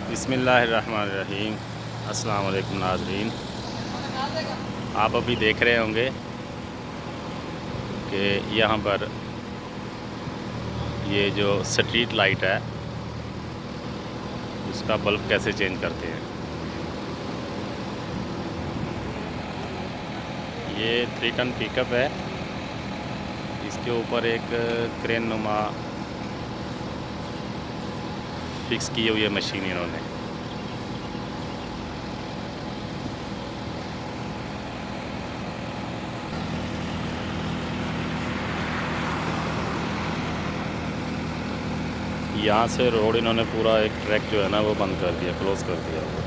बिस्मिल्लाहिर्रहमानिर्रहीम। अस्सलाम वालेकुम नाज़रीन। आप अभी देख रहे होंगे कि यहाँ पर ये जो स्ट्रीट लाइट है उसका बल्ब कैसे चेंज करते हैं। ये 3 टन पिकअप है, इसके ऊपर एक क्रेन नुमा फिक्स की हुई है मशीन इन्होंने। यहाँ से रोड इन्होंने पूरा एक ट्रैक जो है ना वो बंद कर दिया, क्लोज़ कर दिया वो।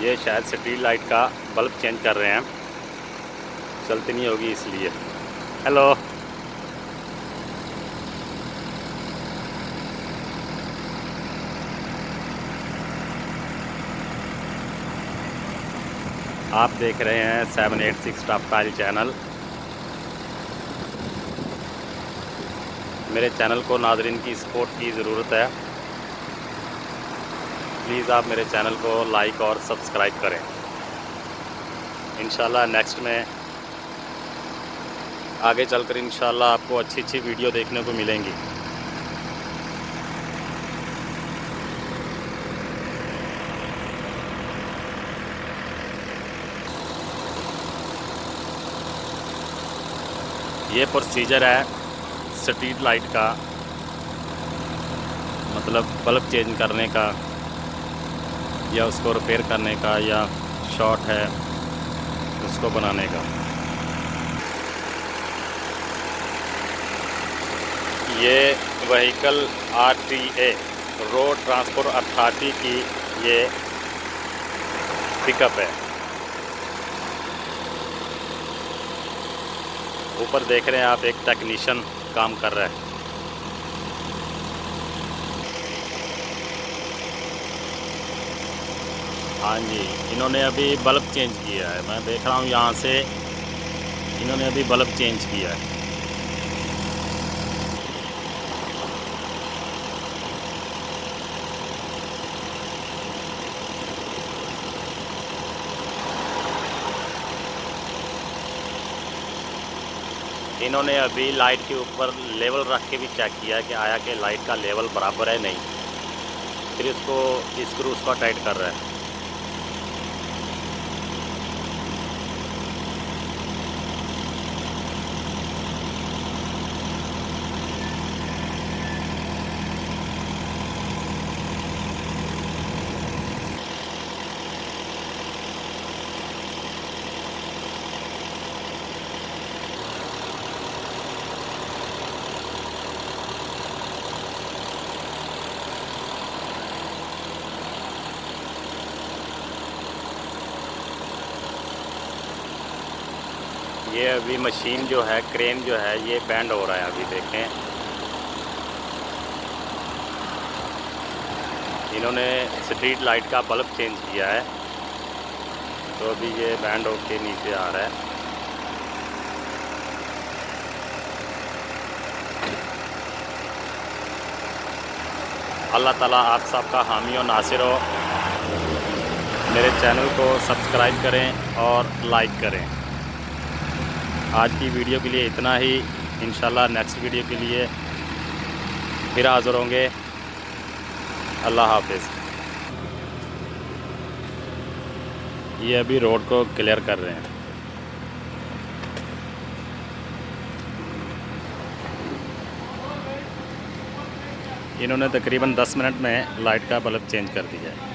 ये शायद स्ट्रीट लाइट का बल्ब चेंज कर रहे हैं, चलती नहीं होगी इसलिए। हेलो, आप देख रहे हैं 786 टॉप टाइल चैनल। मेरे चैनल को नाज़रीन की सपोर्ट की ज़रूरत है। प्लीज़ आप मेरे चैनल को लाइक और सब्सक्राइब करें। इंशाल्लाह नेक्स्ट में आगे चलकर इंशाल्लाह आपको अच्छी अच्छी वीडियो देखने को मिलेंगी। ये प्रोसीजर है स्ट्रीट लाइट का, मतलब बल्ब चेंज करने का या उसको रिपेयर करने का या शॉर्ट है उसको बनाने का। ये vehicle RTA road transport authority की ये पिकअप है। ऊपर देख रहे हैं आप, एक टेक्नीशियन काम कर रहा है। हाँ जी, इन्होंने अभी बल्ब चेंज किया है। मैं देख रहा हूँ यहाँ से इन्होंने अभी बल्ब चेंज किया है। इन्होंने अभी लाइट के ऊपर लेवल रख के भी चेक किया कि आया कि लाइट का लेवल बराबर है नहीं, फिर इसको स्क्रू उसका टाइट कर रहा है। ये अभी मशीन जो है, क्रेन जो है, ये बैंड हो रहा है। अभी देखें, इन्होंने स्ट्रीट लाइट का बल्ब चेंज किया है, तो अभी ये बैंड होके नीचे आ रहा है। अल्लाह ताला आप सबका हामी और नासिर हो। मेरे चैनल को सब्सक्राइब करें और लाइक करें। आज की वीडियो के लिए इतना ही। इंशाल्लाह नेक्स्ट वीडियो के लिए फिर हाज़िर होंगे। अल्लाह हाफिज़। ये अभी रोड को क्लियर कर रहे हैं। इन्होंने तकरीबन 10 मिनट में लाइट का बल्ब चेंज कर दिया है।